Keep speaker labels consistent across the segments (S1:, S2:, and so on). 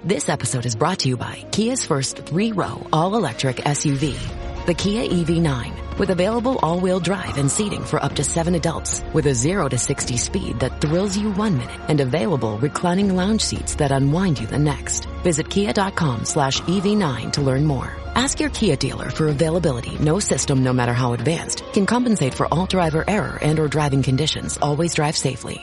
S1: This episode is brought to you by Kia's first 3-row all-electric SUV, the Kia EV9, with available all-wheel drive and seating for up to 7 adults, with a 0 to 60 speed that thrills you 1 minute and available reclining lounge seats that unwind you the next. Visit kia.com/EV9 to learn more. Ask your Kia dealer for availability. No system, no matter how advanced, can compensate for all driver error and or driving conditions. Always drive safely.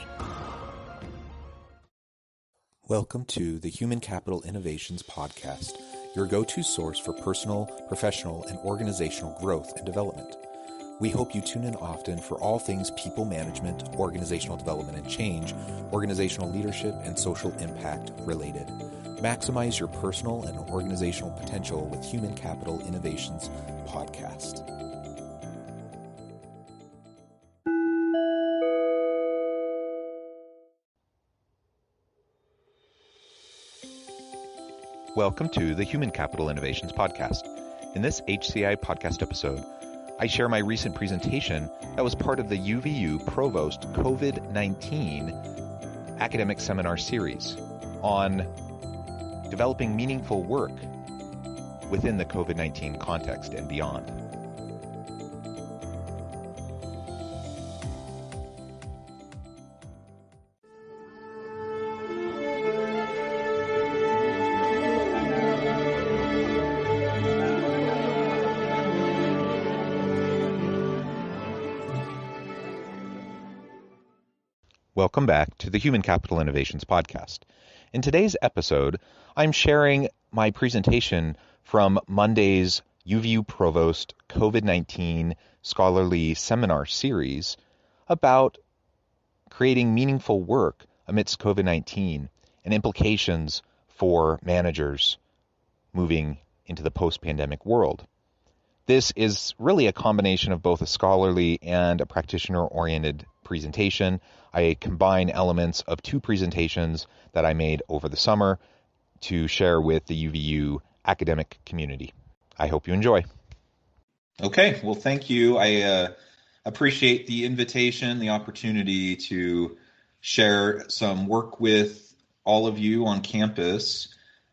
S2: Welcome to the Human Capital Innovations Podcast, your go-to source for personal, professional, and organizational growth and development. We hope you tune in often for all things people management, organizational development and change, organizational leadership, and social impact related. Maximize your personal and organizational potential with Human Capital Innovations Podcast. Welcome to the Human Capital Innovations Podcast. In this HCI podcast episode, I share my recent presentation that was part of the UVU Provost COVID-19 academic seminar series on developing meaningful work within the COVID-19 context and beyond. Welcome back to the Human Capital Innovations Podcast. In today's episode, I'm sharing my presentation from Monday's UVU Provost COVID-19 Scholarly Seminar Series about creating meaningful work amidst COVID-19 and implications for managers moving into the post-pandemic world. This is really a combination of both a scholarly and a practitioner-oriented presentation. I combine elements of 2 presentations that I made over the summer to share with the UVU academic community. I hope you enjoy. Okay, well, thank you. I appreciate the invitation, the opportunity to share some work with all of you on campus.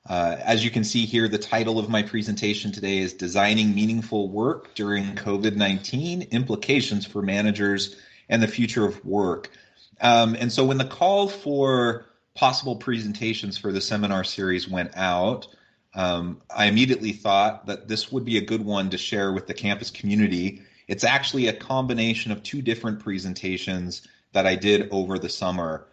S2: As you can see here, the title of my presentation today is Designing Meaningful Work During COVID-19, Implications for Managers and the Future of Work. And so when the call for possible presentations for the seminar series went out, I immediately thought that this would be a good one to share with the campus community. It's actually a combination of 2 different presentations that I did over the summer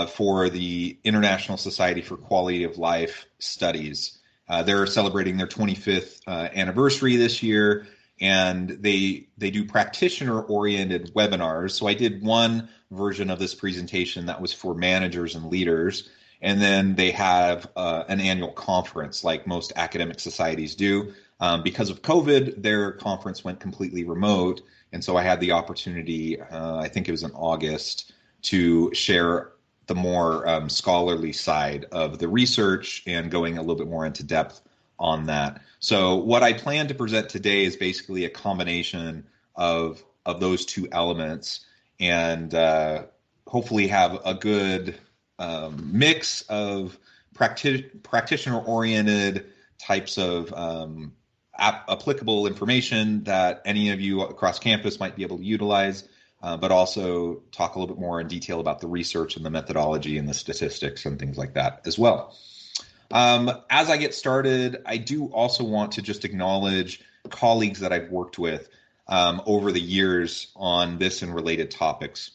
S2: for the International Society for Quality of Life Studies. They're celebrating their 25th anniversary this year, and they do practitioner-oriented webinars. So I did one version of this presentation that was for managers and leaders, and then they have an annual conference like most academic societies do. Because of COVID, their conference went completely remote, and so I had the opportunity, I think it was in August, to share the more scholarly side of the research and going a little bit more into depth on that. So what I plan to present today is basically a combination of those 2 elements, and hopefully have a good mix of practitioner-oriented types of applicable information that any of you across campus might be able to utilize, but also talk a little bit more in detail about the research and the methodology and the statistics and things like that as well. As I get started, I do also want to just acknowledge colleagues that I've worked with over the years on this and related topics.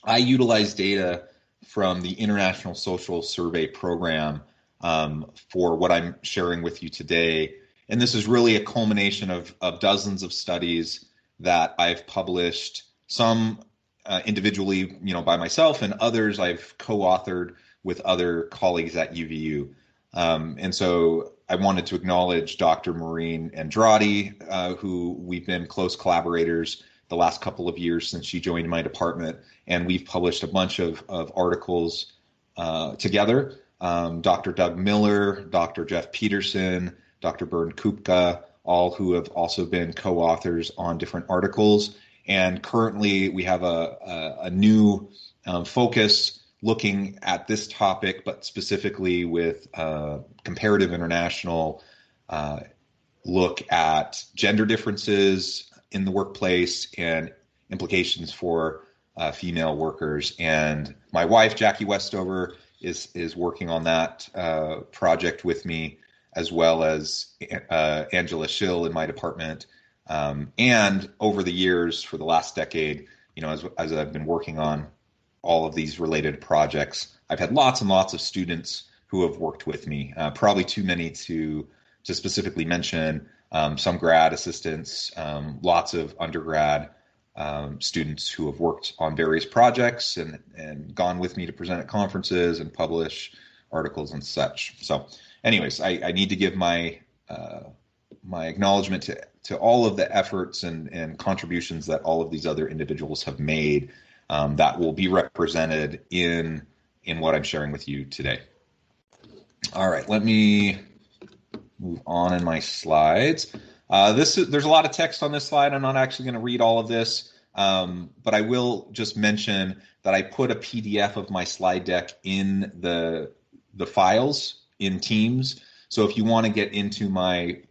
S2: I utilize data from the International Social Survey Program for what I'm sharing with you today. And this is really a culmination of dozens of studies that I've published, some individually, by myself, and others I've co-authored with other colleagues at UVU. And so I wanted to acknowledge Dr. Maureen Andrade, who we've been close collaborators the last couple of years since she joined my department, and we've published a bunch of articles together. Dr. Doug Miller, Dr. Jeff Peterson, Dr. Bernd Kupka, all who have also been co-authors on different articles. And currently we have a new focus looking at this topic, but specifically with comparative international look at gender differences in the workplace and implications for female workers. And my wife, Jackie Westover, is working on that project with me, as well as Angela Schill in my department. And over the years, for the last decade, as I've been working on all of these related projects, I've had lots and lots of students who have worked with me, probably too many to specifically mention. Some grad assistants, lots of undergrad students who have worked on various projects and gone with me to present at conferences and publish articles and such. So anyways, I need to give my acknowledgement to all of the efforts and contributions that all of these other individuals have made that will be represented in what I'm sharing with you today. All right, let me move on in my slides. There's a lot of text on this slide. I'm not actually going to read all of this, but I will just mention that I put a PDF of my slide deck in the files in Teams. So if you want to get into my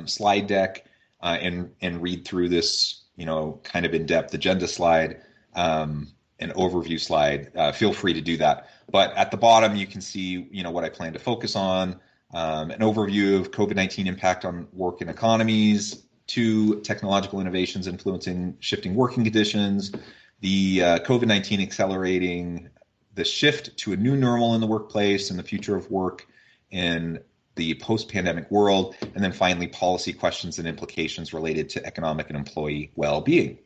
S2: slide deck and read through this, kind of in-depth agenda slide, an overview slide, feel free to do that. But at the bottom, you can see, what I plan to focus on. An overview of COVID-19 impact on work and economies, 2 technological innovations influencing shifting working conditions, the COVID-19 accelerating the shift to a new normal in the workplace and the future of work in the post-pandemic world, and then finally policy questions and implications related to economic and employee well-being.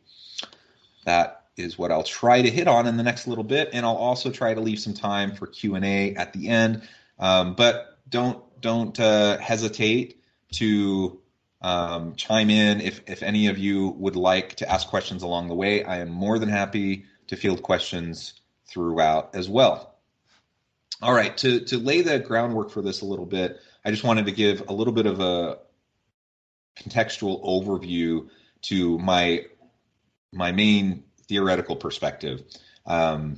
S2: That is what I'll try to hit on in the next little bit, and I'll also try to leave some time for Q&A at the end. But don't hesitate to chime in if any of you would like to ask questions along the way. I am more than happy to field questions throughout as well. All right, to lay the groundwork for this a little bit, I just wanted to give a little bit of a contextual overview to my main theoretical perspective. I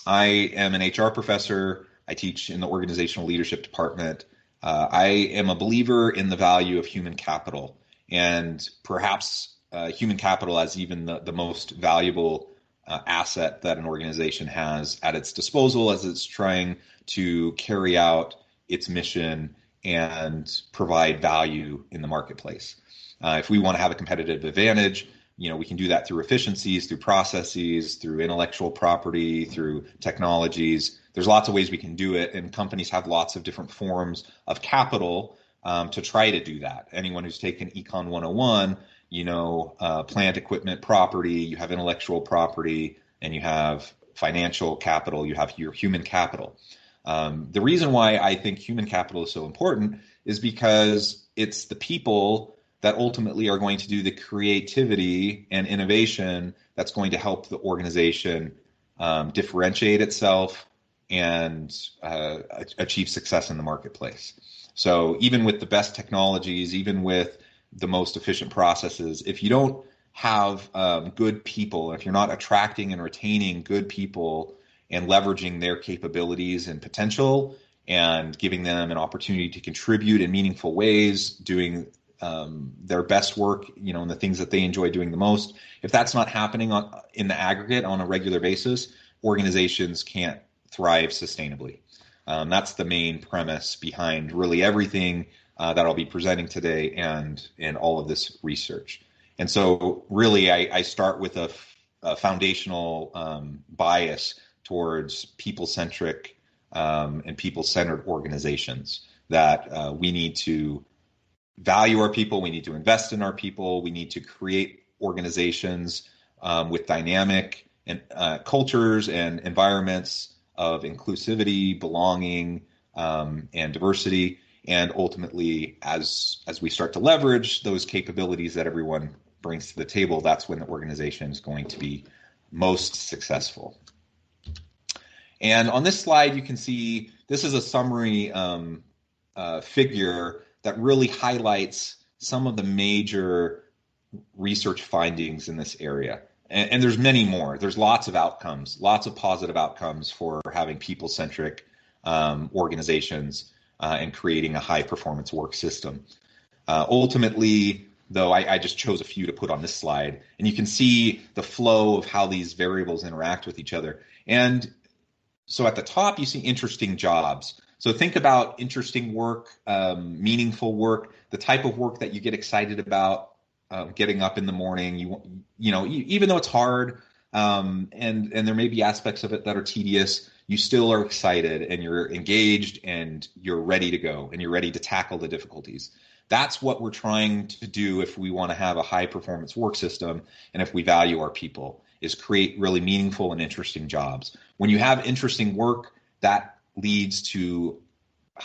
S2: am an HR professor. I teach in the organizational leadership department. I am a believer in the value of human capital, and perhaps human capital as even the most valuable asset that an organization has at its disposal as it's trying to carry out its mission and provide value in the marketplace. If we want to have a competitive advantage, we can do that through efficiencies, through processes, through intellectual property, through technologies. There's lots of ways we can do it, and companies have lots of different forms of capital to try to do that. Anyone who's taken Econ 101, plant, equipment, property, you have intellectual property, and you have financial capital, you have your human capital. The reason why I think human capital is so important is because it's the people that ultimately are going to do the creativity and innovation that's going to help the organization differentiate itself and achieve success in the marketplace. So even with the best technologies, even with the most efficient processes, if you don't have good people, if you're not attracting and retaining good people and leveraging their capabilities and potential and giving them an opportunity to contribute in meaningful ways, doing their best work, in the things that they enjoy doing the most, if that's not happening in the aggregate on a regular basis, organizations can't thrive sustainably. That's the main premise behind really everything that I'll be presenting today and all of this research. And so really I start with a foundational bias towards people-centric and people-centered organizations, that we need to value our people, we need to invest in our people, we need to create organizations with dynamic and cultures and environments of inclusivity, belonging, and diversity. And ultimately, as we start to leverage those capabilities that everyone brings to the table, that's when the organization is going to be most successful. And on this slide, you can see this is a summary figure that really highlights some of the major research findings in this area. and there's many more. There's lots of outcomes, lots of positive outcomes for having people-centric organizations and creating a high-performance work system. Ultimately, though, I just chose a few to put on this slide, and you can see the flow of how these variables interact with each other. And so at the top, you see interesting jobs. So think about interesting work, meaningful work, the type of work that you get excited about, getting up in the morning. Even though it's hard, and there may be aspects of it that are tedious, you still are excited and you're engaged and you're ready to go and you're ready to tackle the difficulties. That's what we're trying to do if we want to have a high performance work system and if we value our people, is create really meaningful and interesting jobs. When you have interesting work, that leads to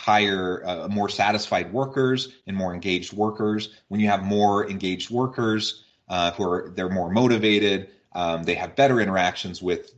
S2: more satisfied workers and more engaged workers. When you have more engaged workers they're more motivated, they have better interactions with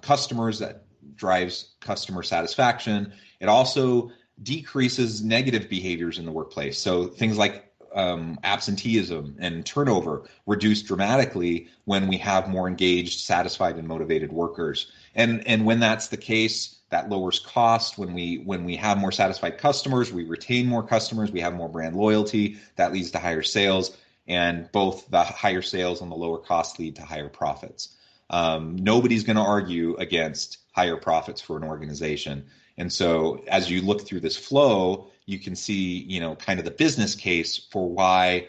S2: customers, that drives customer satisfaction. It also decreases negative behaviors in the workplace. So things like absenteeism and turnover reduce dramatically when we have more engaged, satisfied, and motivated workers. And when that's the case, that lowers cost. When we have more satisfied customers, we retain more customers, we have more brand loyalty, that leads to higher sales, and both the higher sales and the lower costs lead to higher profits. Nobody's going to argue against higher profits for an organization. And so as you look through this flow, you can see, kind of the business case for why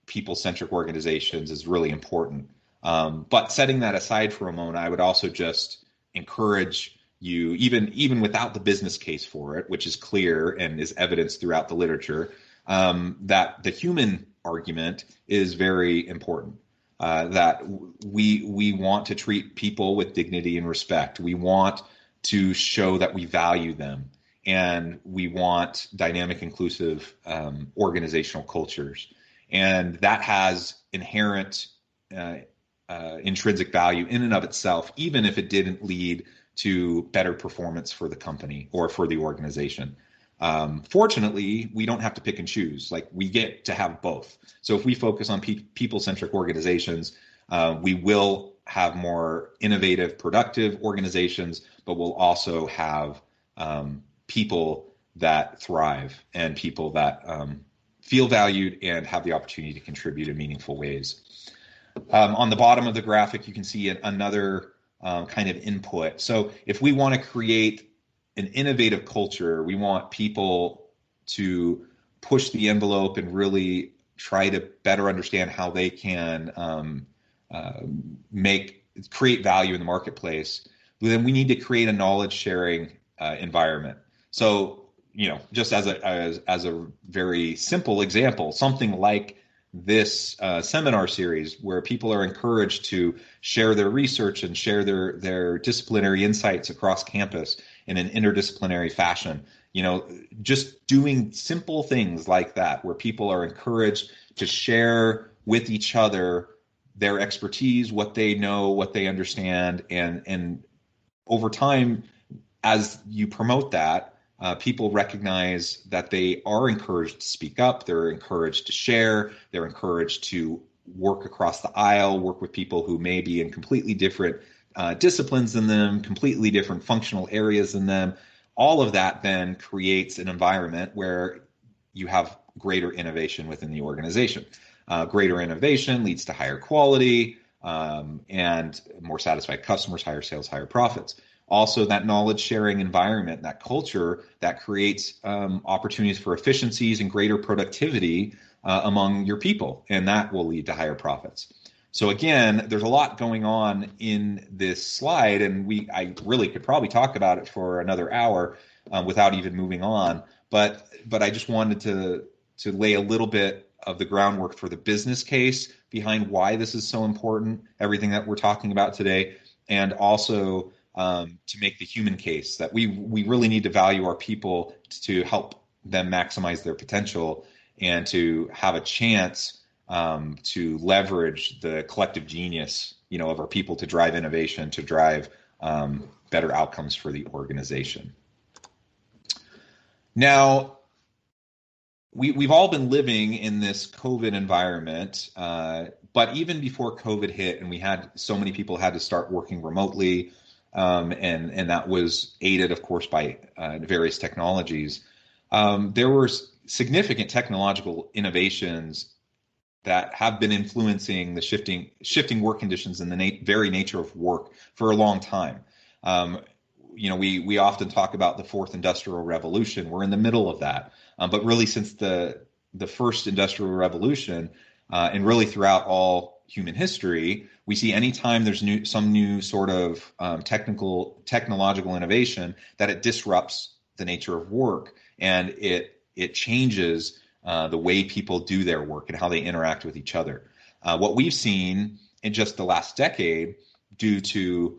S2: people-centric organizations is really important. But setting that aside for a moment, I would also just encourage you, even without the business case for it, which is clear and is evidenced throughout the literature, that the human argument is very important. That we want to treat people with dignity and respect. We want to show that we value them, and we want dynamic, inclusive organizational cultures. And that has inherent intrinsic value in and of itself, even if it didn't lead to better performance for the company or for the organization. Fortunately, we don't have to pick and choose. Like, we get to have both. So if we focus on people-centric organizations, we will have more innovative, productive organizations, but we'll also have people that thrive and people that feel valued and have the opportunity to contribute in meaningful ways. On the bottom of the graphic, you can see another kind of input. So if we want to create an innovative culture, we want people to push the envelope and really try to better understand how they can create value in the marketplace, then we need to create a knowledge sharing environment. So, just as a very simple example, something like this seminar series, where people are encouraged to share their research and share their disciplinary insights across campus in an interdisciplinary fashion. Just doing simple things like that, where people are encouraged to share with each other their expertise, what they know, what they understand, and over time, as you promote that, people recognize that they are encouraged to speak up, they're encouraged to share, they're encouraged to work across the aisle, work with people who may be in completely different disciplines than them, completely different functional areas than them. All of that then creates an environment where you have greater innovation within the organization. Greater innovation leads to higher quality and more satisfied customers, higher sales, higher profits. Also, that knowledge sharing environment, that culture, that creates opportunities for efficiencies and greater productivity among your people, and that will lead to higher profits. So again, there's a lot going on in this slide, and I really could probably talk about it for another hour without even moving on. But I just wanted to lay a little bit of the groundwork for the business case behind why this is so important, everything that we're talking about today, and also to make the human case that we really need to value our people to help them maximize their potential and to have a chance to leverage the collective genius, of our people to drive innovation, to drive better outcomes for the organization. Now, we've all been living in this COVID environment, But even before COVID hit and we had so many people had to start working remotely, and that was aided, of course, by various technologies, there were significant technological innovations that have been influencing the shifting work conditions and the very nature of work for a long time. We often talk about the fourth industrial revolution. We're in the middle of that, but really since the first industrial revolution, and really throughout all human history, we see anytime there's some new sort of technological innovation, that it disrupts the nature of work, and it changes the way people do their work and how they interact with each other. What we've seen in just the last decade, due to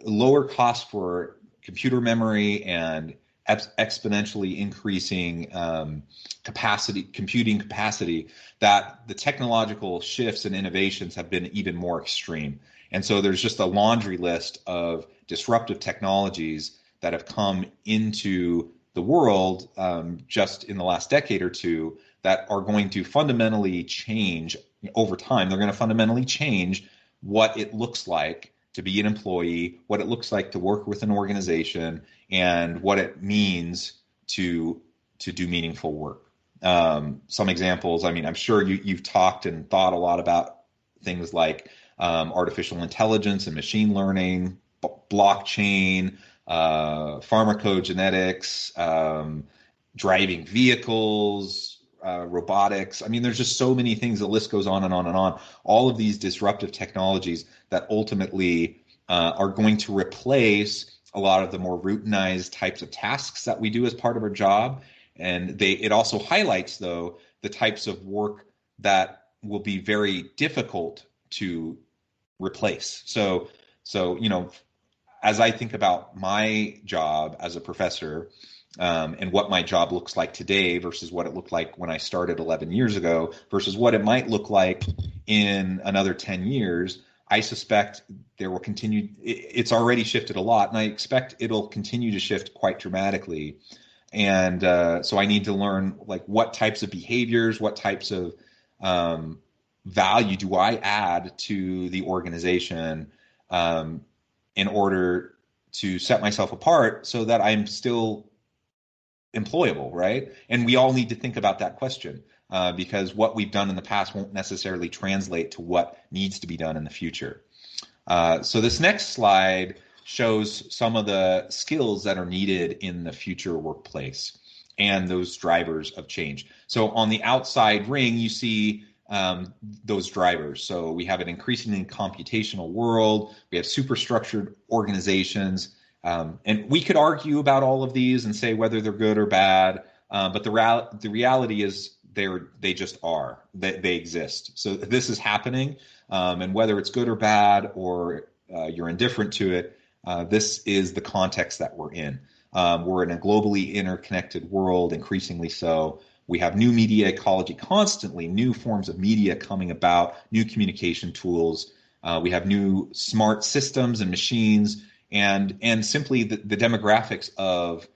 S2: lower costs for computer memory and exponentially increasing computing capacity, that the technological shifts and innovations have been even more extreme. And so there's just a laundry list of disruptive technologies that have come into the world just in the last decade or two that are going to fundamentally change over time. They're going to fundamentally change what it looks like to be an employee, what it looks like to work with an organization, and what it means to do meaningful work. Some examples, I'm sure you've talked and thought a lot about things like artificial intelligence and machine learning, blockchain, pharmacogenetics, driving vehicles, robotics. There's just so many things. The list goes on and on and on. All of these disruptive technologies that ultimately are going to replace a lot of the more routinized types of tasks that we do as part of our job. And it also highlights, though, the types of work that will be very difficult to replace. So as I think about my job as a professor, and what my job looks like today versus what it looked like when I started 11 years ago versus what it might look like in another 10 years, I suspect there will continue. It's already shifted a lot, and I expect it'll continue to shift quite dramatically. And so I need to learn what types of behaviors, what types of value do I add to the organization in order to set myself apart so that I'm still employable, right? And we all need to think about that question because what we've done in the past won't necessarily translate to what needs to be done in the future. So this next slide shows some of the skills that are needed in the future workplace and those drivers of change. So on the outside ring, you see those drivers. So we have an increasingly computational world. We have superstructured organizations. And we could argue about all of these and say whether they're good or bad. But the reality is they just are. They exist. So this is happening. And whether it's good or bad or you're indifferent to it, this is the context that we're in. We're in a globally interconnected world, increasingly so. We have new media ecology constantly, new forms of media coming about, new communication tools. We have new smart systems and machines, and simply the demographics of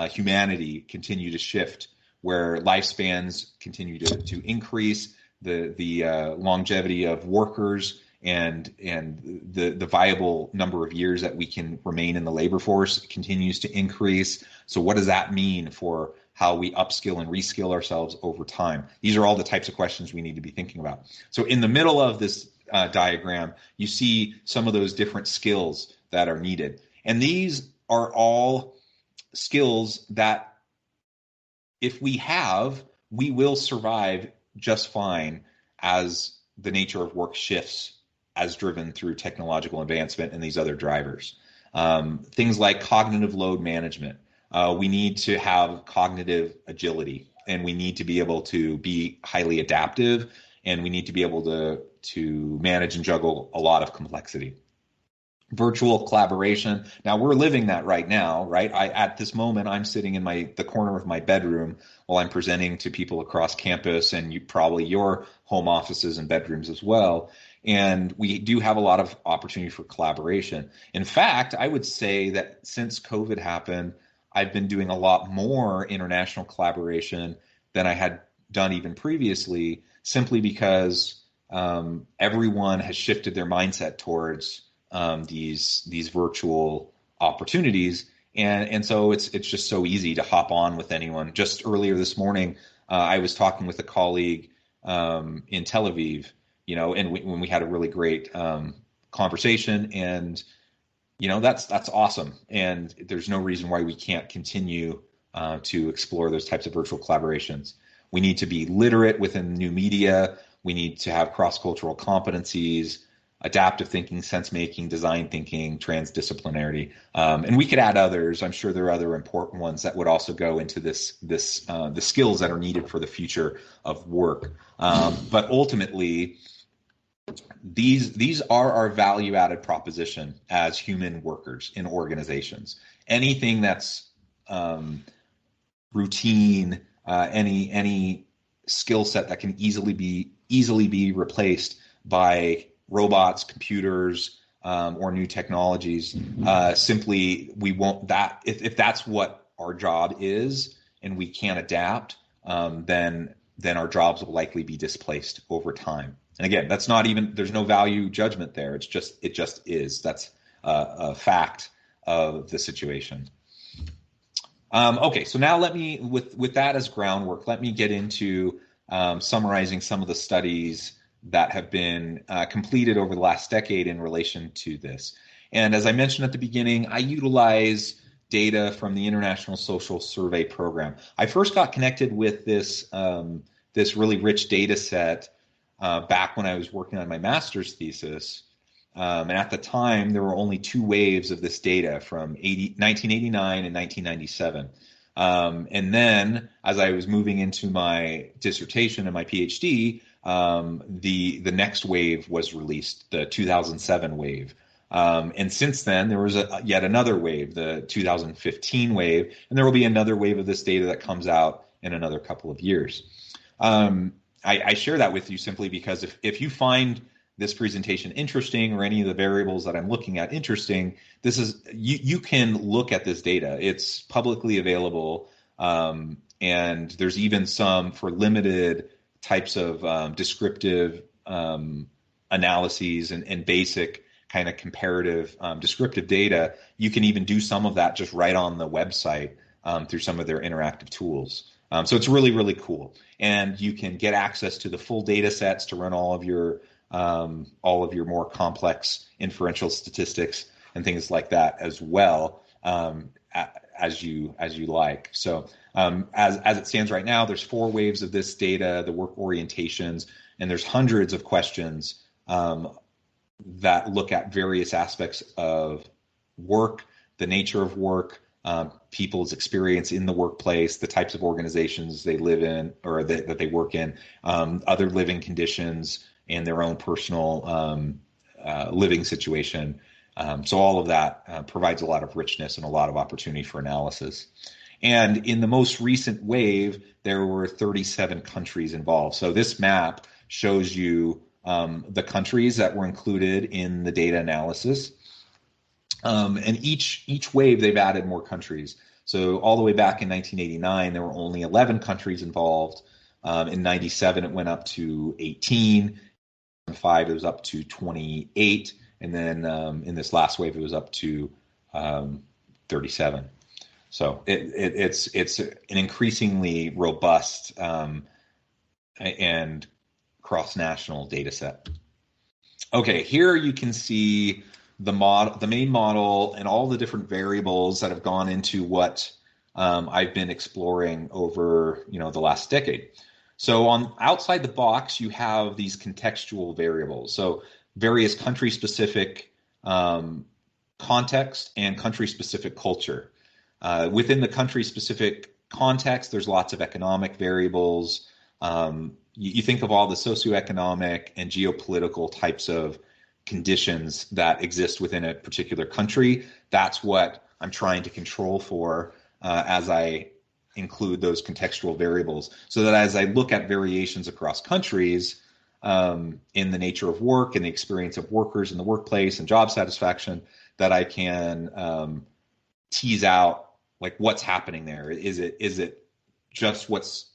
S2: humanity continue to shift, where lifespans continue to increase, the longevity of workers and the viable number of years that we can remain in the labor force continues to increase. So what does that mean for how we upskill and reskill ourselves over time? These are all the types of questions we need to be thinking about. So in the middle of this diagram, you see some of those different skills that are needed. And these are all skills that if we have, we will survive just fine as the nature of work shifts as driven through technological advancement and these other drivers. Things like cognitive load management. We need to have cognitive agility, and we need to be able to be highly adaptive, and we need to be able to manage and juggle a lot of complexity. Virtual collaboration. Now we're living that right now, right? At this moment, I'm sitting in the corner of my bedroom while I'm presenting to people across campus, and probably your home offices and bedrooms as well. And we do have a lot of opportunity for collaboration. In fact, I would say that since COVID happened, I've been doing a lot more international collaboration than I had done even previously, simply because everyone has shifted their mindset towards these virtual opportunities, and so it's just so easy to hop on with anyone. Just earlier this morning, I was talking with a colleague in Tel Aviv, and when we had a really great conversation, and that's awesome, and there's no reason why we can't continue to explore those types of virtual collaborations. We need to be literate within new media. We need to have cross-cultural competencies, adaptive thinking, sense-making, design thinking, transdisciplinarity, and we could add others. I'm sure there are other important ones that would also go into the skills that are needed for the future of work. But ultimately, these are our value-added proposition as human workers in organizations. Anything that's routine, any skill set that can easily be replaced by robots, computers, or new technologies. Simply, we won't that if that's what our job is and we can't adapt, then our jobs will likely be displaced over time. And again, that's not even, there's no value judgment there. It just is. That's a fact of the situation. Okay, so now let me, with that as groundwork, let me get into summarizing some of the studies that have been completed over the last decade in relation to this. And as I mentioned at the beginning, I utilize data from the International Social Survey Program. I first got connected with this really rich data set back when I was working on my master's thesis. And at the time, there were only two waves of this data from 1989 and 1997. And then as I was moving into my dissertation and my PhD, the next wave was released, the 2007 wave. And since then, there was yet another wave, the 2015 wave, and there will be another wave of this data that comes out in another couple of years. I share that with you simply because if you find this presentation interesting or any of the variables that I'm looking at interesting, you can look at this data. It's publicly available, and there's even some for limited types of descriptive analyses and basic kind of comparative descriptive data. You can even do some of that just right on the website through some of their interactive tools. So it's really, really cool. And you can get access to the full data sets to run all of your more complex inferential statistics and things like that as well, as you like. So as it stands right now, there's 4 waves of this data, the work orientations, and there's hundreds of questions that look at various aspects of work, the nature of work, people's experience in the workplace, the types of organizations they live in or that they work in, other living conditions, and their own personal living situation. So all of that provides a lot of richness and a lot of opportunity for analysis. And in the most recent wave, there were 37 countries involved. So this map shows you the countries that were included in the data analysis. And each wave, they've added more countries. So all the way back in 1989, there were only 11 countries involved. In 97, it went up to 18. In 5, it was up to 28. And then in this last wave, it was up to 37. So it's an increasingly robust and cross-national data set. Okay, here you can see the main model, and all the different variables that have gone into what I've been exploring over the last decade. So on outside the box, you have these contextual variables. So various country-specific context and country-specific culture. Within the country-specific context, there's lots of economic variables. You think of all the socioeconomic and geopolitical types of conditions that exist within a particular country. That's what I'm trying to control for as I include those contextual variables, so that as I look at variations across countries in the nature of work and the experience of workers in the workplace and job satisfaction, that I can tease out like what's happening there. Is it just what's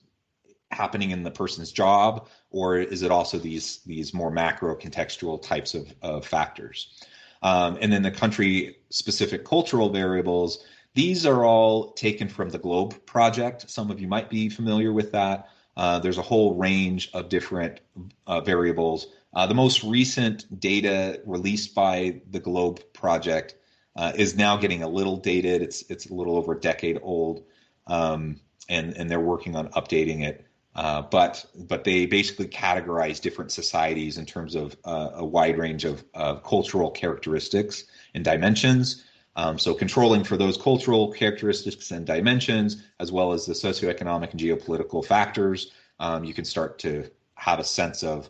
S2: happening in the person's job, or is it also these more macro contextual types of factors? And then the country-specific cultural variables, these are all taken from the GLOBE project. Some of you might be familiar with that. There's a whole range of different variables. The most recent data released by the GLOBE project is now getting a little dated. It's a little over a decade old, and they're working on updating it. But they basically categorize different societies in terms of a wide range of cultural characteristics and dimensions. So controlling for those cultural characteristics and dimensions, as well as the socioeconomic and geopolitical factors, you can start to have a sense of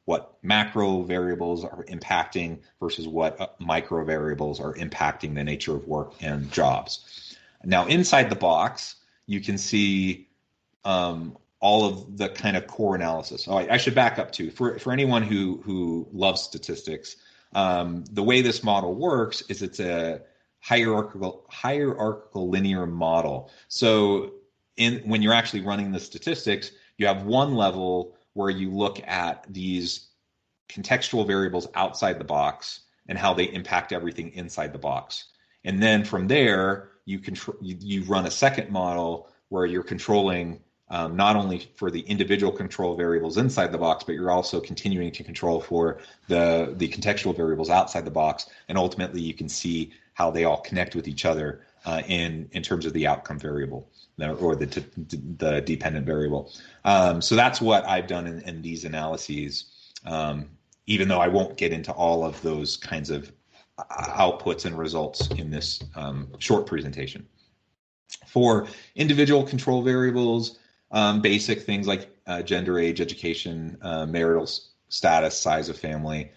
S2: what macro variables are impacting versus what micro variables are impacting the nature of work and jobs. Now, inside the box, you can see all of the kind of core analysis. Oh, I should back up too. For anyone who loves statistics, the way this model works is it's a hierarchical linear model. So when you're actually running the statistics, you have one level where you look at these contextual variables outside the box and how they impact everything inside the box. And then from there, you run a second model where you're controlling not only for the individual control variables inside the box, but you're also continuing to control for the contextual variables outside the box. And ultimately, you can see how they all connect with each other in terms of the outcome variable or the dependent variable. So that's what I've done in these analyses, even though I won't get into all of those kinds of outputs and results in this short presentation. For individual control variables, basic things like gender, age, education, marital status, size of family.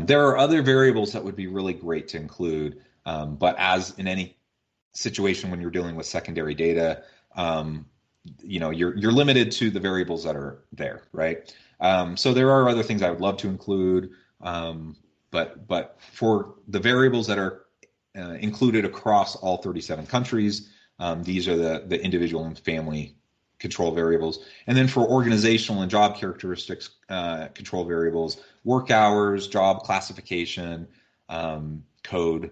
S2: There are other variables that would be really great to include, but as in any situation when you're dealing with secondary data, you're limited to the variables that are there, right? So there are other things I would love to include, but for the variables that are included across all 37 countries, these are the individual and family control variables. And then for organizational and job characteristics control variables, work hours, job classification, code,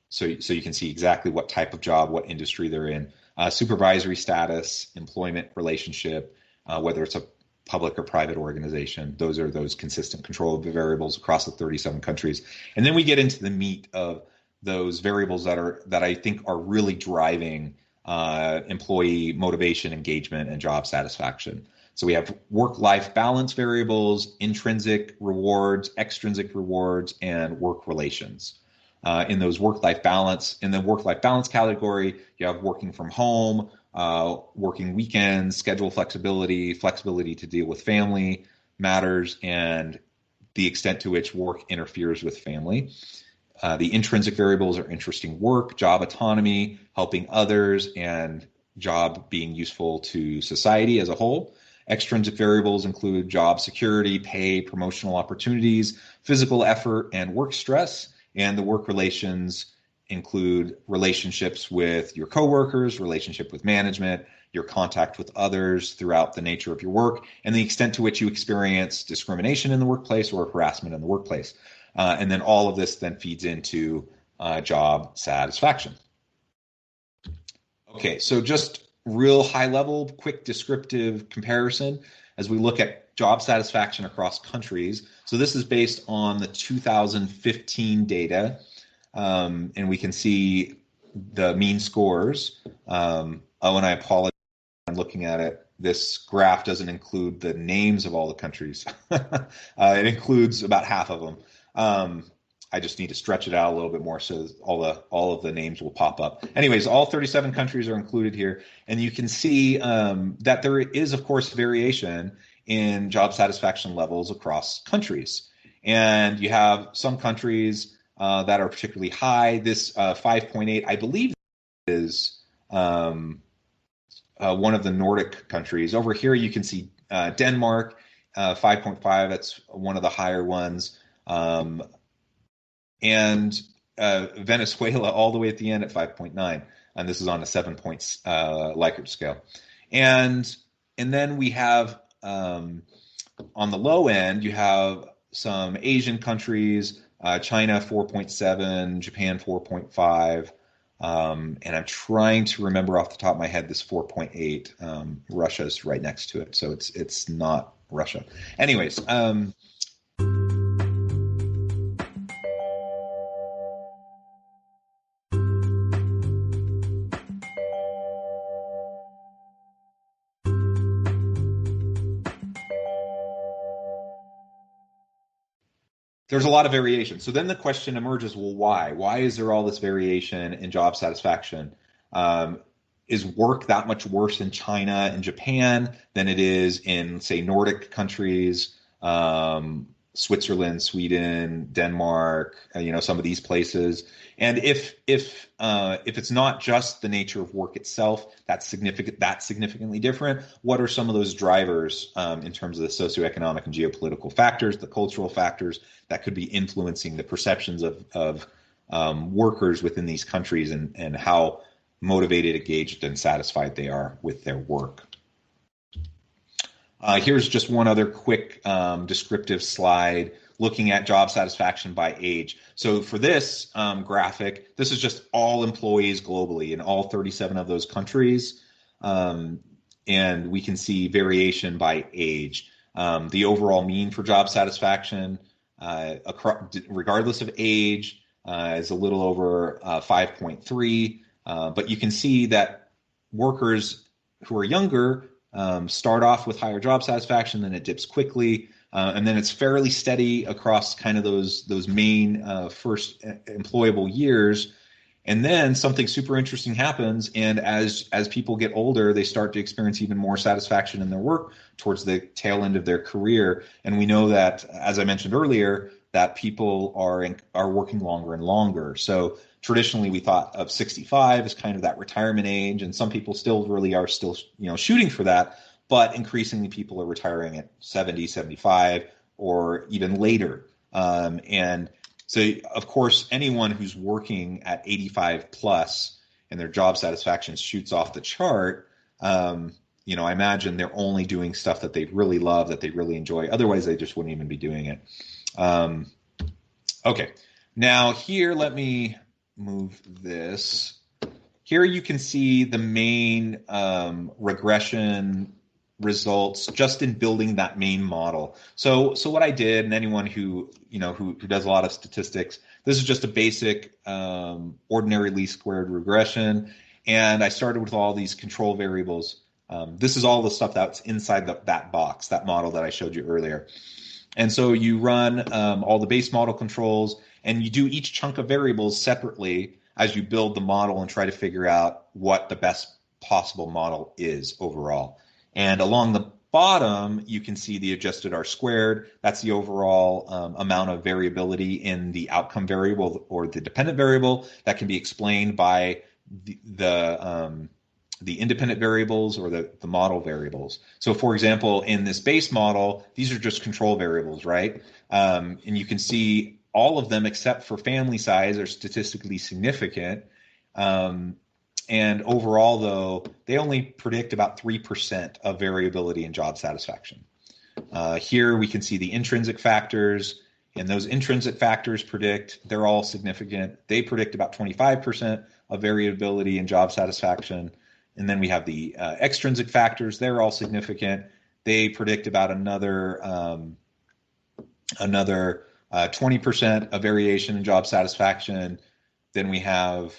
S2: so you can see exactly what type of job, what industry they're in, supervisory status, employment relationship, whether it's a public or private organization. Those are those consistent control variables across the 37 countries. And then we get into the meat of those variables that I think are really driving employee motivation, engagement, and job satisfaction. So we have work-life balance variables, intrinsic rewards, extrinsic rewards, and work relations. In the work-life balance category, you have working from home, working weekends, schedule flexibility, flexibility to deal with family matters, and the extent to which work interferes with family. The intrinsic variables are interesting work, job autonomy, helping others, and job being useful to society as a whole. Extrinsic variables include job security, pay, promotional opportunities, physical effort, and work stress. And the work relations include relationships with your coworkers, relationship with management, your contact with others throughout the nature of your work, and the extent to which you experience discrimination in the workplace or harassment in the workplace. And then all of this then feeds into job satisfaction. Okay, so just real high level, quick descriptive comparison as we look at job satisfaction across countries. So this is based on the 2015 data, and we can see the mean scores. And I apologize, I'm looking at it. This graph doesn't include the names of all the countries. It includes about half of them. I just need to stretch it out a little bit more so all of the names will pop up. Anyways, all 37 countries are included here, and you can see that there is, of course, variation in job satisfaction levels across countries. And you have some countries that are particularly high. This 5.8, I believe, is one of the Nordic countries. Over here, you can see Denmark, 5.5. That's one of the higher ones. And Venezuela all the way at the end at 5.9. And this is on a 7-point Likert scale. And And then we have on the low end, you have some Asian countries, China 4.7, Japan 4.5, and I'm trying to remember off the top of my head this 4.8. Russia's right next to it, so it's not Russia. Anyways, there's a lot of variation. So then the question emerges, well, why? Why is there all this variation in job satisfaction? Is work that much worse in China and Japan than it is in, say, Nordic countries, Switzerland, Sweden, Denmark, some of these places? And if it's not just the nature of work itself that's significantly different, what are some of those drivers in terms of the socioeconomic and geopolitical factors, the cultural factors that could be influencing the perceptions of workers within these countries and how motivated, engaged, and satisfied they are with their work? Here's just one other quick descriptive slide looking at job satisfaction by age. So for this graphic, this is just all employees globally in all 37 of those countries. And we can see variation by age. The overall mean for job satisfaction, regardless of age, is a little over 5.3. But you can see that workers who are younger start off with higher job satisfaction, then it dips quickly, and then it's fairly steady across kind of those main first employable years. And then something super interesting happens, and as people get older, they start to experience even more satisfaction in their work towards the tail end of their career. And we know that, as I mentioned earlier, that people are working longer and longer. So traditionally, we thought of 65 as kind of that retirement age, and some people still really are still shooting for that. But increasingly, people are retiring at 70, 75, or even later. And so, of course, anyone who's working at 85 plus and their job satisfaction shoots off the chart, I imagine they're only doing stuff that they really love, that they really enjoy. Otherwise, they just wouldn't even be doing it. Okay, now here, let me move this. Here you can see the main regression results just in building that main model. So what I did, and anyone who does a lot of statistics, this is just a basic ordinary least squared regression, and I started with all these control variables. This is all the stuff that's inside that box, that model that I showed you earlier. And so you run all the base model controls, and you do each chunk of variables separately as you build the model and try to figure out what the best possible model is overall. And along the bottom, you can see the adjusted R squared. That's the overall amount of variability in the outcome variable or the dependent variable that can be explained by the independent variables or the model variables. So for example, in this base model, these are just control variables, right? And you can see all of them except for family size are statistically significant. And overall, though, they only predict about 3% of variability in job satisfaction. Here we can see the intrinsic factors, and those intrinsic factors they're all significant. They predict about 25% of variability in job satisfaction. And then we have the extrinsic factors. They're all significant. They predict about another 20% of variation in job satisfaction. Then we have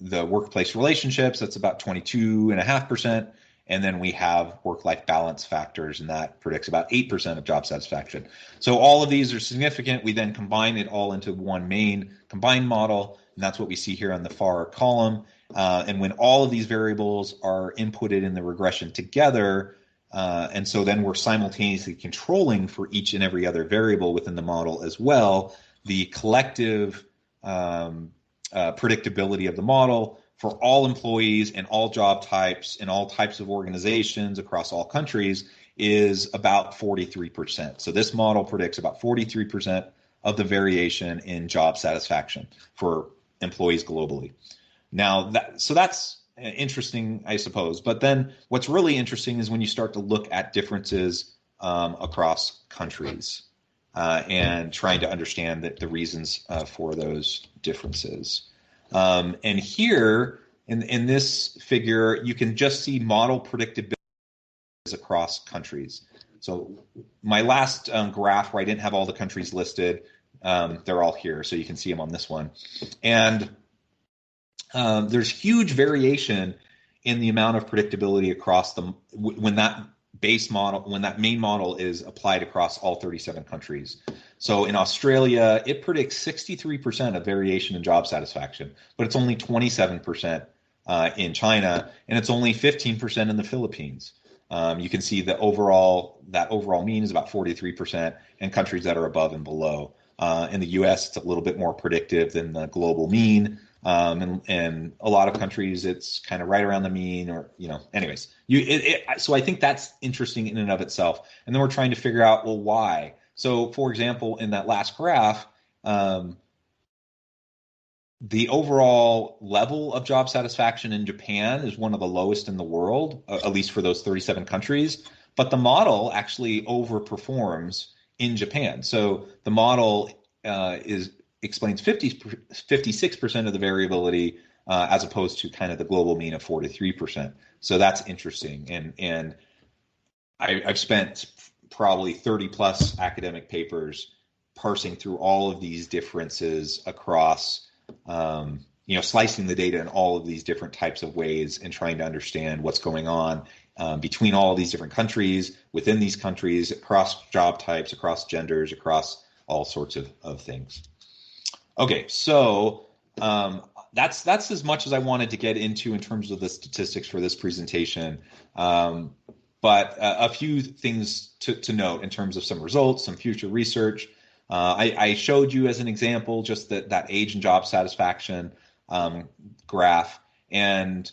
S2: the workplace relationships. That's about 22.5%. And then we have work-life balance factors, and that predicts about 8% of job satisfaction. So all of these are significant. We then combine it all into one main combined model, and that's what we see here on the far column. And when all of these variables are inputted in the regression together, and so then we're simultaneously controlling for each and every other variable within the model as well, the collective predictability of the model for all employees and all job types and all types of organizations across all countries is about 43%. So this model predicts about 43% of the variation in job satisfaction for employees globally. Now, that's interesting, I suppose. But then what's really interesting is when you start to look at differences across countries and trying to understand the reasons for those differences. And here in this figure, you can just see model predictability across countries. So my last graph where I didn't have all the countries listed, they're all here, so you can see them on this one. And there's huge variation in the amount of predictability across them when that main model is applied across all 37 countries. So in Australia, it predicts 63% of variation in job satisfaction, but it's only 27% in China, and it's only 15% in the Philippines. You can see that overall mean is about 43%, and countries that are above and below. In the U.S., it's a little bit more predictive than the global mean. And a lot of countries, it's kind of right around the mean, or, anyways, so I think that's interesting in and of itself. And then we're trying to figure out, well, why? So, for example, in that last graph, the overall level of job satisfaction in Japan is one of the lowest in the world, at least for those 37 countries. But the model actually overperforms in Japan. So the model explains 56% of the variability as opposed to kind of the global mean of 43%. So that's interesting. And I've spent probably 30 plus academic papers parsing through all of these differences across, slicing the data in all of these different types of ways and trying to understand what's going on between all of these different countries, within these countries, across job types, across genders, across all sorts of things. Okay, so that's as much as I wanted to get into in terms of the statistics for this presentation. But a few things to note in terms of some results, some future research. I showed you as an example just that age and job satisfaction graph, and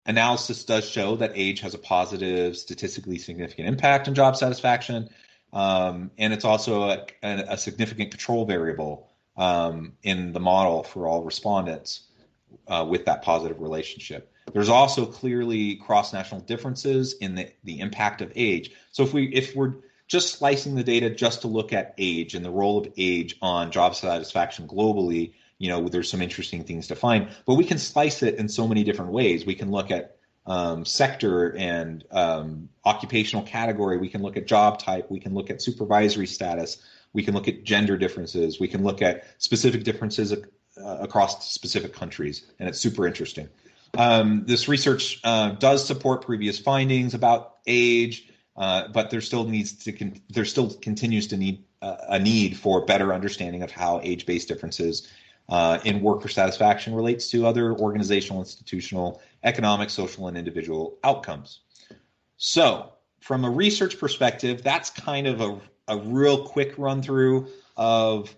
S2: analysis does show that age has a positive, statistically significant impact on job satisfaction, and it's also a significant control variable in the model for all respondents with that positive relationship. There's also clearly cross-national differences in the impact of age. So if we're just slicing the data just to look at age and the role of age on job satisfaction globally, there's some interesting things to find. But we can slice it in so many different ways. We can look at sector and occupational category. We can look at job type. We can look at supervisory status. We can look at gender differences. We can look at specific differences across specific countries, and it's super interesting. This research does support previous findings about age, but there still continues to need a need for better understanding of how age-based differences in worker satisfaction relates to other organizational, institutional, economic, social, and individual outcomes. So, from a research perspective, that's kind of a real quick run through of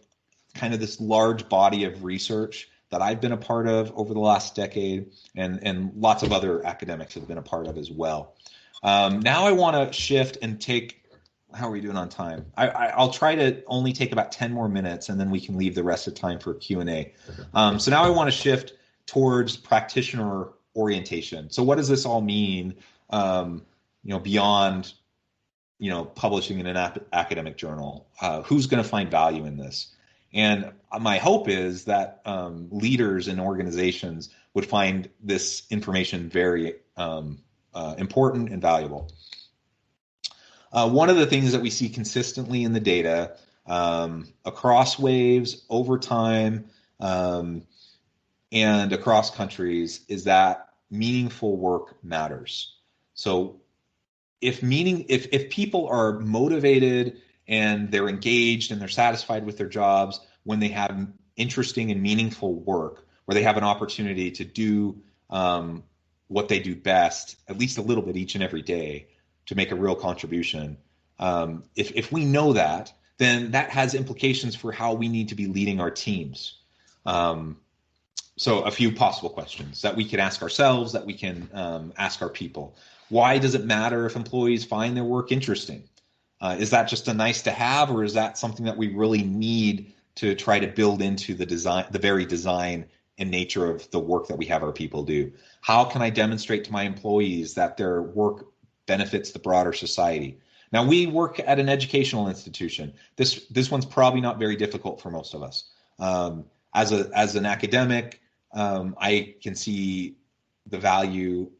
S2: kind of this large body of research that I've been a part of over the last decade, and lots of other academics have been a part of as well. Now I want to shift and take, how are we doing on time? I'll try to only take about 10 more minutes, and then we can leave the rest of the time for Q&A. So now I want to shift towards practitioner orientation. So what does this all mean, beyond, publishing in an academic journal? Who's going to find value in this? And my hope is that leaders in organizations would find this information very important and valuable. One of the things that we see consistently in the data across waves, over time, and across countries is that meaningful work matters. So if people are motivated and they're engaged and they're satisfied with their jobs when they have interesting and meaningful work, where they have an opportunity to do what they do best, at least a little bit each and every day, to make a real contribution. If we know that, then that has implications for how we need to be leading our teams. So a few possible questions that we can ask ourselves, that we can ask our people. Why does it matter if employees find their work interesting? Is that just a nice to have, or is that something that we really need to try to build into the very design and nature of the work that we have our people do? How can I demonstrate to my employees that their work benefits the broader society? Now, we work at an educational institution. This one's probably not very difficult for most of us. As an academic, I can see the value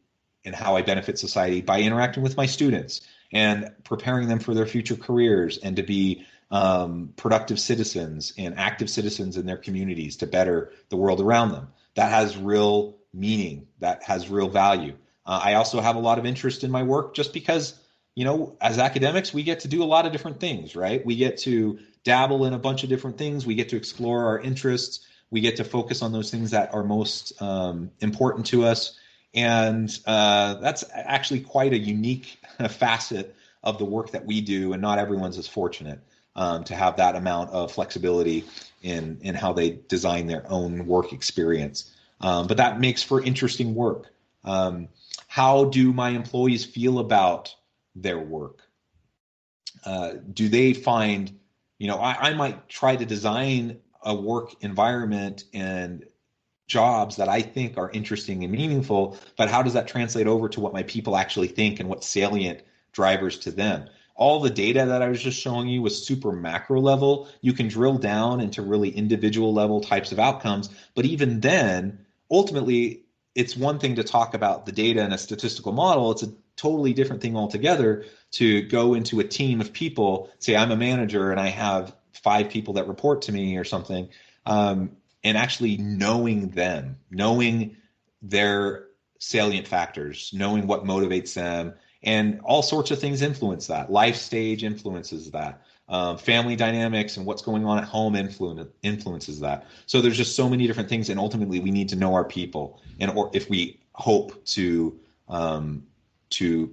S2: in how I benefit society by interacting with my students and preparing them for their future careers and to be productive citizens and active citizens in their communities to better the world around them. That has real meaning. That has real value. I also have a lot of interest in my work just because, as academics, we get to do a lot of different things, right? We get to dabble in a bunch of different things. We get to explore our interests. We get to focus on those things that are most important to us. And that's actually quite a unique facet of the work that we do. And not everyone's as fortunate to have that amount of flexibility in how they design their own work experience. But that makes for interesting work. How do my employees feel about their work? Do they find, I might try to design a work environment and jobs that I think are interesting and meaningful, but how does that translate over to what my people actually think and what's salient drivers to them? All the data that I was just showing you was super macro level. You can drill down into really individual level types of outcomes, but even then, ultimately, it's one thing to talk about the data in a statistical model. It's a totally different thing altogether to go into a team of people, say I'm a manager and I have 5 people that report to me or something, and actually knowing them, knowing their salient factors, knowing what motivates them, and all sorts of things influence that. Life stage influences that. Family dynamics and what's going on at home influences that. So there's just so many different things, and ultimately we need to know our people, or if we hope to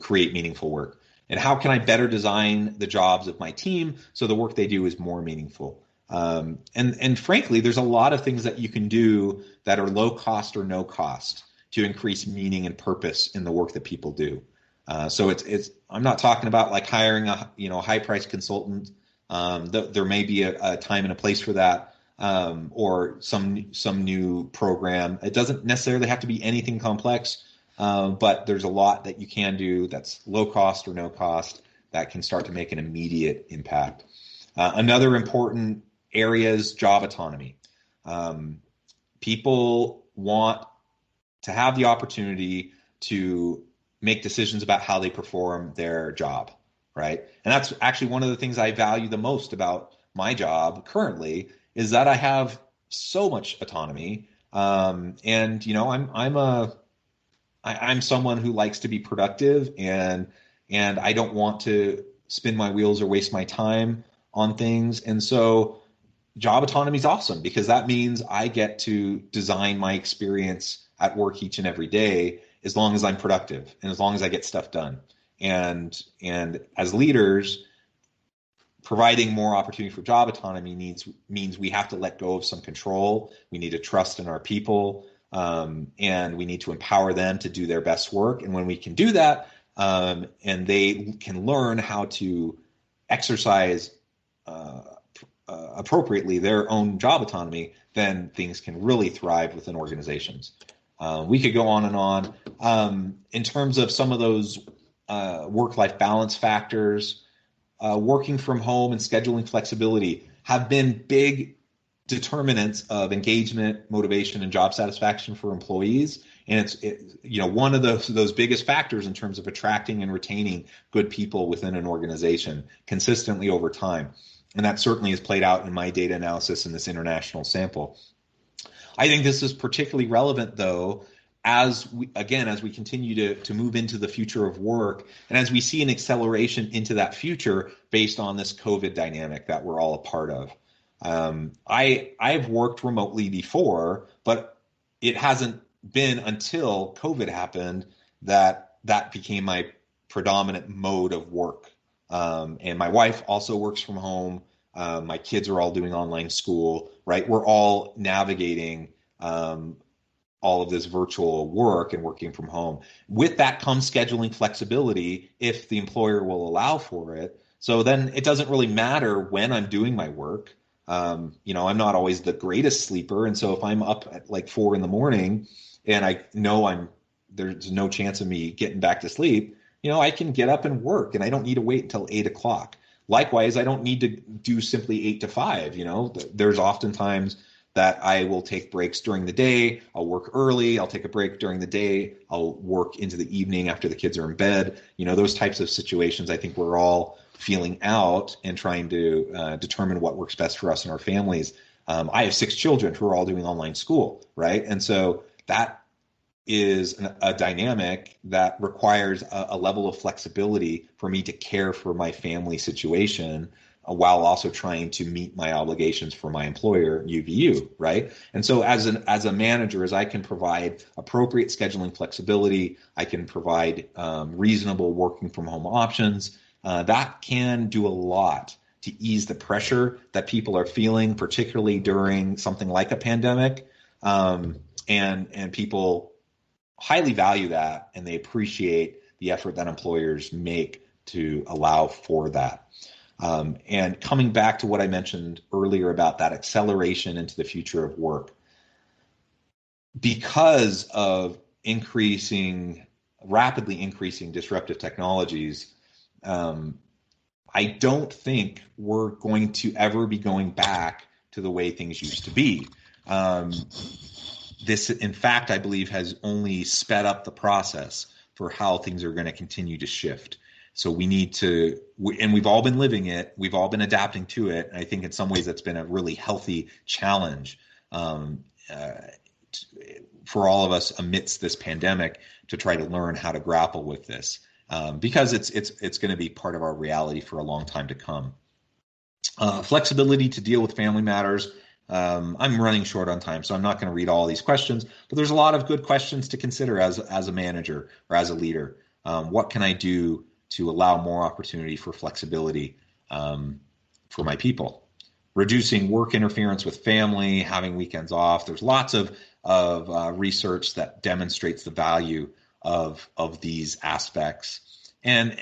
S2: create meaningful work. And how can I better design the jobs of my team so the work they do is more meaningful? And frankly, there's a lot of things that you can do that are low cost or no cost to increase meaning and purpose in the work that people do. So I'm not talking about like hiring a high priced consultant. There may be a time and a place for that, or some new program. It doesn't necessarily have to be anything complex, but there's a lot that you can do that's low cost or no cost that can start to make an immediate impact. Another important area is job autonomy. People want to have the opportunity to make decisions about how they perform their job, right? And that's actually one of the things I value the most about my job currently is that I have so much autonomy. And I'm someone who likes to be productive, and I don't want to spin my wheels or waste my time on things. And so job autonomy is awesome because that means I get to design my experience at work each and every day as long as I'm productive and as long as I get stuff done. And as leaders, providing more opportunity for job autonomy means we have to let go of some control. We need to trust in our people, and we need to empower them to do their best work. And when we can do that, and they can learn how to exercise appropriately their own job autonomy, then things can really thrive within organizations. We could go on and on. In terms of some of those work-life balance factors, working from home and scheduling flexibility have been big determinants of engagement, motivation, and job satisfaction for employees. And it's one of those biggest factors in terms of attracting and retaining good people within an organization consistently over time. And that certainly has played out in my data analysis in this international sample. I think this is particularly relevant, though, as we continue to move into the future of work, and as we see an acceleration into that future based on this COVID dynamic that we're all a part of. I've worked remotely before, but it hasn't been until COVID happened that became my predominant mode of work. And my wife also works from home. My kids are all doing online school, right? We're all navigating all of this virtual work and working from home. With that comes scheduling flexibility if the employer will allow for it. So then it doesn't really matter when I'm doing my work. I'm not always the greatest sleeper. And so if I'm up at like 4 a.m. and I know there's no chance of me getting back to sleep, I can get up and work, and I don't need to wait until 8 o'clock. Likewise, I don't need to do simply 8 to 5. There's oftentimes that I will take breaks during the day. I'll work early. I'll take a break during the day. I'll work into the evening after the kids are in bed. Those types of situations, I think we're all feeling out and trying to determine what works best for us and our families. I have 6 children who are all doing online school, right? And so that is a dynamic that requires a level of flexibility for me to care for my family situation while also trying to meet my obligations for my employer, UVU, right? And so as a manager, as I can provide appropriate scheduling flexibility, I can provide reasonable working from home options, that can do a lot to ease the pressure that people are feeling, particularly during something like a pandemic. And people highly value that, and they appreciate the effort that employers make to allow for that. And coming back to what I mentioned earlier about that acceleration into the future of work, because of rapidly increasing disruptive technologies, I don't think we're going to ever be going back to the way things used to be. This, in fact, I believe has only sped up the process for how things are going to continue to shift. So we need to, and we've all been living it, we've all been adapting to it. And I think in some ways that's been a really healthy challenge for all of us amidst this pandemic to try to learn how to grapple with this, because it's going to be part of our reality for a long time to come. Flexibility to deal with family matters. I'm running short on time, so I'm not going to read all these questions, but there's a lot of good questions to consider as a manager or as a leader. What can I do to allow more opportunity for flexibility for my people? Reducing work interference with family, having weekends off. There's lots of research that demonstrates the value of these aspects. And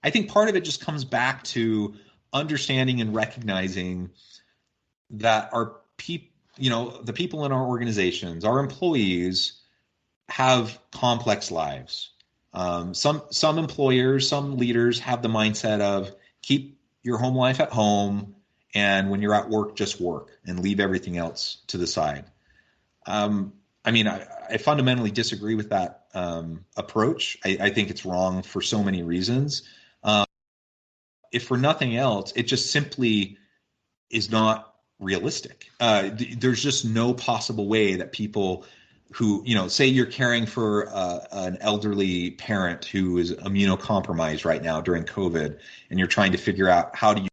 S2: I think part of it just comes back to understanding and recognizing that the people in our organizations, our employees, have complex lives. Some employers, some leaders have the mindset of keep your home life at home, and when you're at work, just work and leave everything else to the side. I fundamentally disagree with that approach. I think it's wrong for so many reasons. If for nothing else, it just simply is not realistic. There's just no possible way that people who, say you're caring for an elderly parent who is immunocompromised right now during COVID, and you're trying to figure out how do you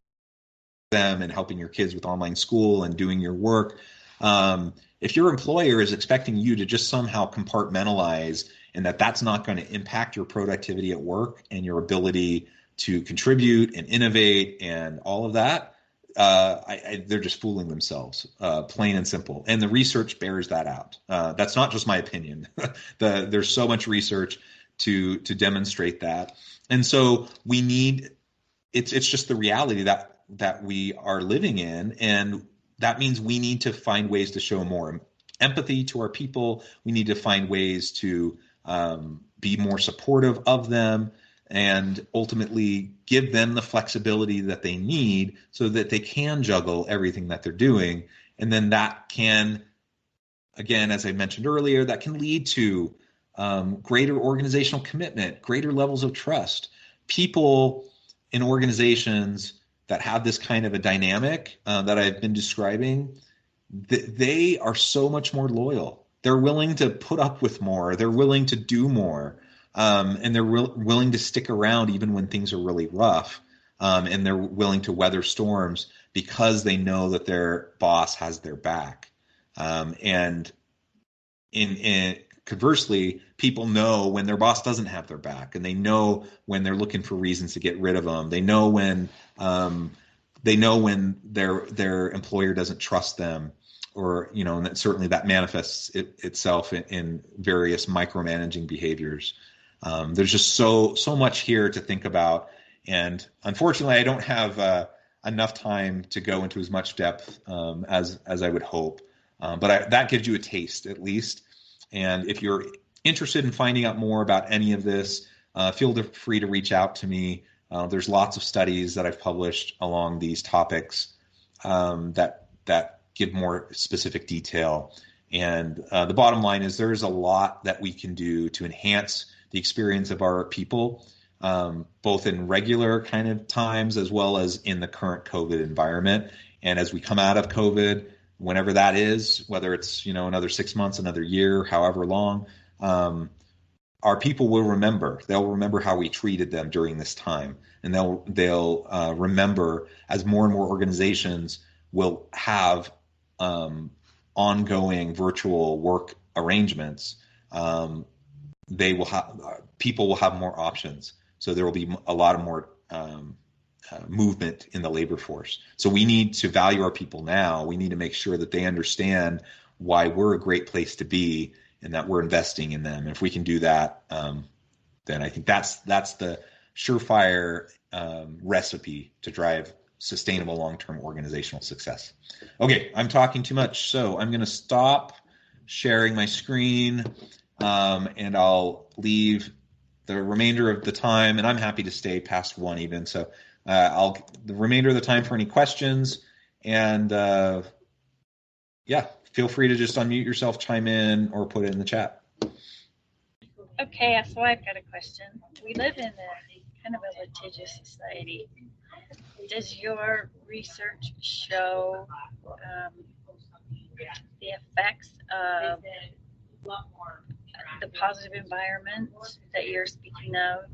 S2: them and helping your kids with online school and doing your work. If your employer is expecting you to just somehow compartmentalize and that's not going to impact your productivity at work and your ability to contribute and innovate and all of that, they're just fooling themselves, plain and simple. And the research bears that out. That's not just my opinion. There's so much research to demonstrate that. And so we need, it's just the reality that we are living in. And that means we need to find ways to show more empathy to our people. We need to find ways to be more supportive of them, and ultimately give them the flexibility that they need so that they can juggle everything that they're doing. And then that can, again, as I mentioned earlier, that can lead to greater organizational commitment, greater levels of trust. People in organizations that have this kind of a dynamic that I've been describing, they are so much more loyal. They're willing to put up with more. They're willing to do more. And they're willing to stick around even when things are really rough. And they're willing to weather storms because they know that their boss has their back. And conversely, people know when their boss doesn't have their back, and they know when they're looking for reasons to get rid of them. They know when their employer doesn't trust them, or and that certainly that manifests itself in various micromanaging behaviors. There's just so much here to think about, and unfortunately, I don't have enough time to go into as much depth as I would hope. But that gives you a taste, at least. And if you're interested in finding out more about any of this, feel free to reach out to me. There's lots of studies that I've published along these topics that give more specific detail. And the bottom line is there's a lot that we can do to enhance the experience of our people, both in regular kind of times as well as in the current COVID environment. And as we come out of COVID, whenever that is, whether it's another 6 months, another year, however long, our people will remember. They'll remember how we treated them during this time, and they'll remember as more and more organizations will have ongoing virtual work arrangements. People will have more options, so there will be a lot of more movement in the labor force. So we need to value our people now. We need to make sure that they understand why we're a great place to be and that we're investing in them. And if we can do that, then I think that's the surefire recipe to drive sustainable long-term organizational success. Okay, I'm talking too much, so I'm going to stop sharing my screen, and I'll leave the remainder of the time, and I'm happy to stay past 1 even. So the remainder of the time for any questions, and feel free to just unmute yourself, chime in, or put it in the chat.
S3: Okay, so I've got a question. We live in a kind of a litigious society. Does your research show the effects of the positive environment that you're speaking of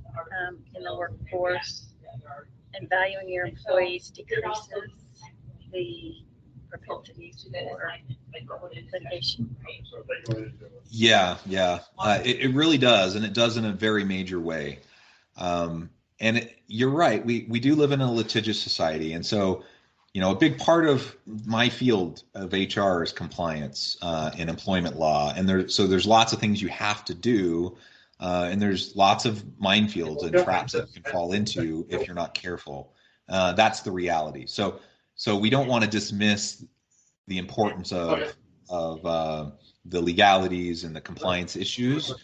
S3: in the workforce, and valuing your employees decreases the propensities for litigation?
S2: Yeah. It really does, and it does in a very major way. You're right. We do live in a litigious society, and so a big part of my field of HR is compliance and employment law, and there's lots of things you have to do, and there's lots of minefields and traps that you can fall into if you're not careful. That's the reality. So we don't want to dismiss the importance of the legalities and the compliance issues,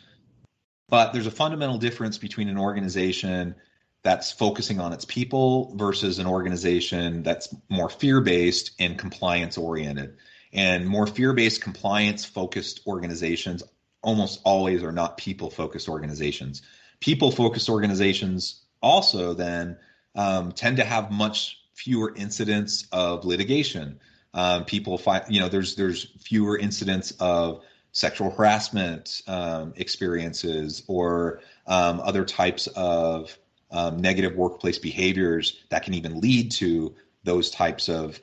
S2: but there's a fundamental difference between an organization that's focusing on its people versus an organization that's more fear-based and compliance-oriented. And more fear-based, compliance-focused organizations almost always are not people-focused organizations. People-focused organizations also then tend to have much fewer incidents of litigation. People find, there's fewer incidents of sexual harassment experiences or other types of negative workplace behaviors that can even lead to those types of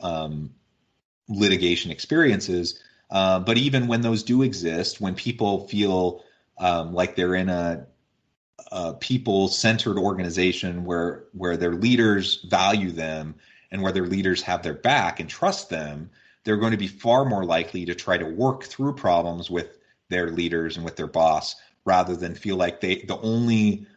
S2: litigation experiences. But even when those do exist, when people feel like they're in a people-centered organization where their leaders value them and where their leaders have their back and trust them, they're going to be far more likely to try to work through problems with their leaders and with their boss, rather than feel like the only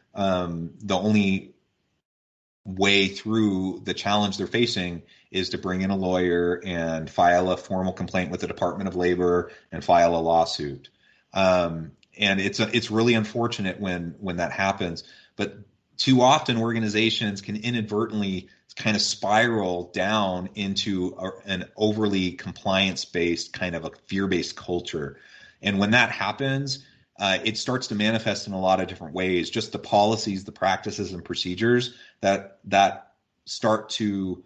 S2: way through the challenge they're facing is to bring in a lawyer and file a formal complaint with the Department of Labor and file a lawsuit. And it's really unfortunate when that happens. But too often organizations can inadvertently kind of spiral down into an overly compliance-based kind of a fear-based culture. And when that happens, it starts to manifest in a lot of different ways. Just the policies, the practices, and procedures that start to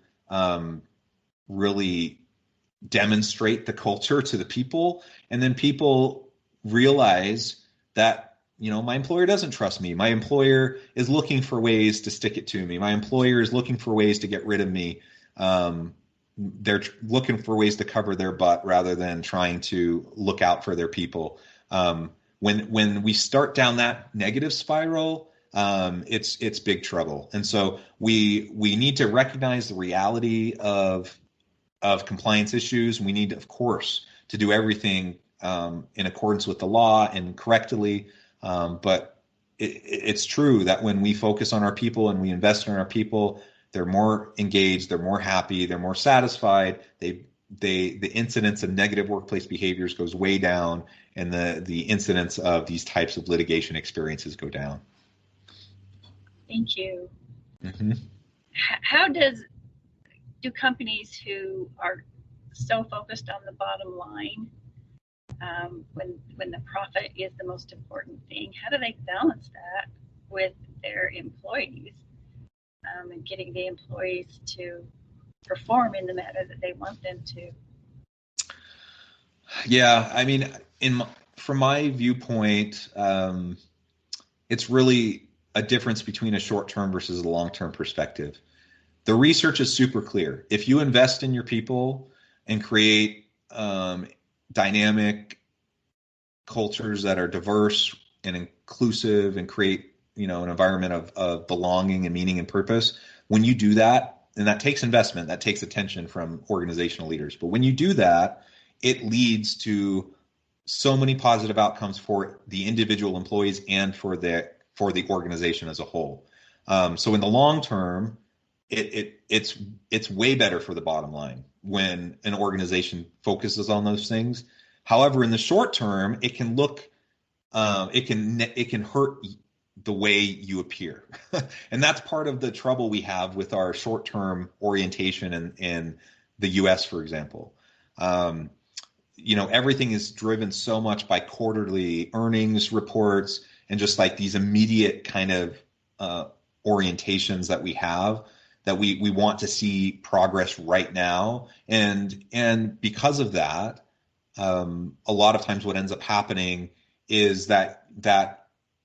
S2: really demonstrate the culture to the people, and then people realize that my employer doesn't trust me. My employer is looking for ways to stick it to me. My employer is looking for ways to get rid of me. They're looking for ways to cover their butt rather than trying to look out for their people. When we start down that negative spiral, it's big trouble. And so we need to recognize the reality of compliance issues. We need, of course, to do everything in accordance with the law and correctly. But it's true that when we focus on our people and we invest in our people, they're more engaged, they're more happy, they're more satisfied. The incidence of negative workplace behaviors goes way down, and the incidence of these types of litigation experiences go down.
S3: Thank you.
S2: Mm-hmm.
S3: How do companies who are so focused on the bottom line, when the profit is the most important thing, how do they balance that with their employees, and getting the employees to perform in the manner that they want them to?
S2: Yeah, I mean, from my viewpoint, it's really a difference between a short-term versus a long-term perspective. The research is super clear. If you invest in your people and create dynamic cultures that are diverse and inclusive and create, an environment of belonging and meaning and purpose, when you do that, and that takes investment, that takes attention from organizational leaders. But when you do that, it leads to so many positive outcomes for the individual employees and for the organization as a whole. So in the long term, it's way better for the bottom line when an organization focuses on those things. However, in the short term, it can look, it can hurt the way you appear. And that's part of the trouble we have with our short-term orientation in the US, for example. Everything is driven so much by quarterly earnings reports and just like these immediate kind of orientations that we have, that we want to see progress right now. And because of that, a lot of times what ends up happening is that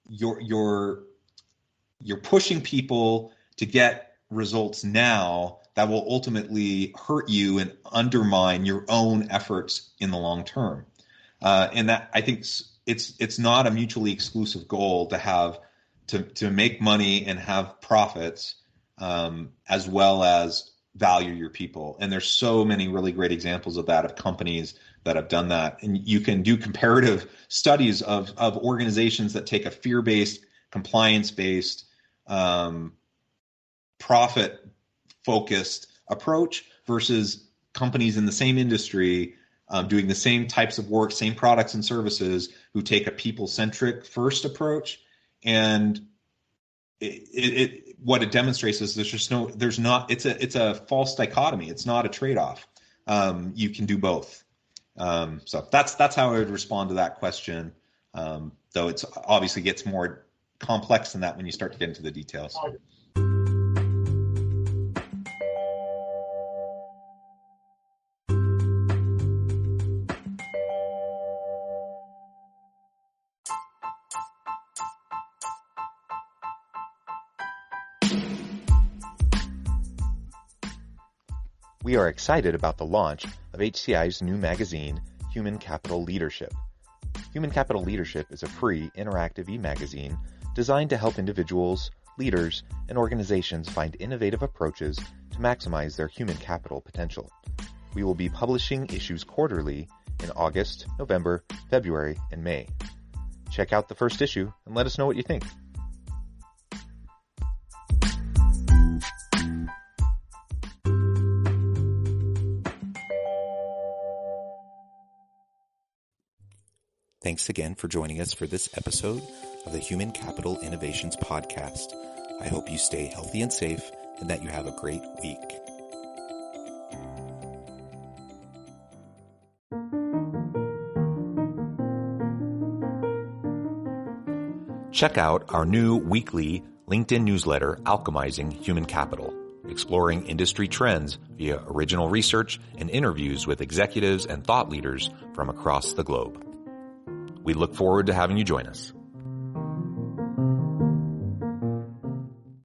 S2: you're pushing people to get results now that will ultimately hurt you and undermine your own efforts in the long term. And that, I think, it's not a mutually exclusive goal to have to make money and have profits, as well as value your people. And there's so many really great examples of that, of companies that have done that. And you can do comparative studies of organizations that take a fear-based, compliance-based, profit-focused approach versus companies in the same industry doing the same types of work, same products and services, who take a people-centric first approach. And what it demonstrates is it's a false dichotomy. It's not a trade-off. You can do both. So that's how I would respond to that question. Though it's obviously gets more complex than that when you start to get into the details. We are excited about the launch of HCI's new magazine, Human Capital Leadership. Human Capital Leadership is a free, interactive e-magazine designed to help individuals, leaders, and organizations find innovative approaches to maximize their human capital potential. We will be publishing issues quarterly in August, November, February, and May. Check out the first issue and let us know what you think. Thanks again for joining us for this episode of the Human Capital Innovations Podcast. I hope you stay healthy and safe and that you have a great week. Check out our new weekly LinkedIn newsletter, Alchemizing Human Capital, exploring industry trends via original research and interviews with executives and thought leaders from across the globe. We look forward to having you join us.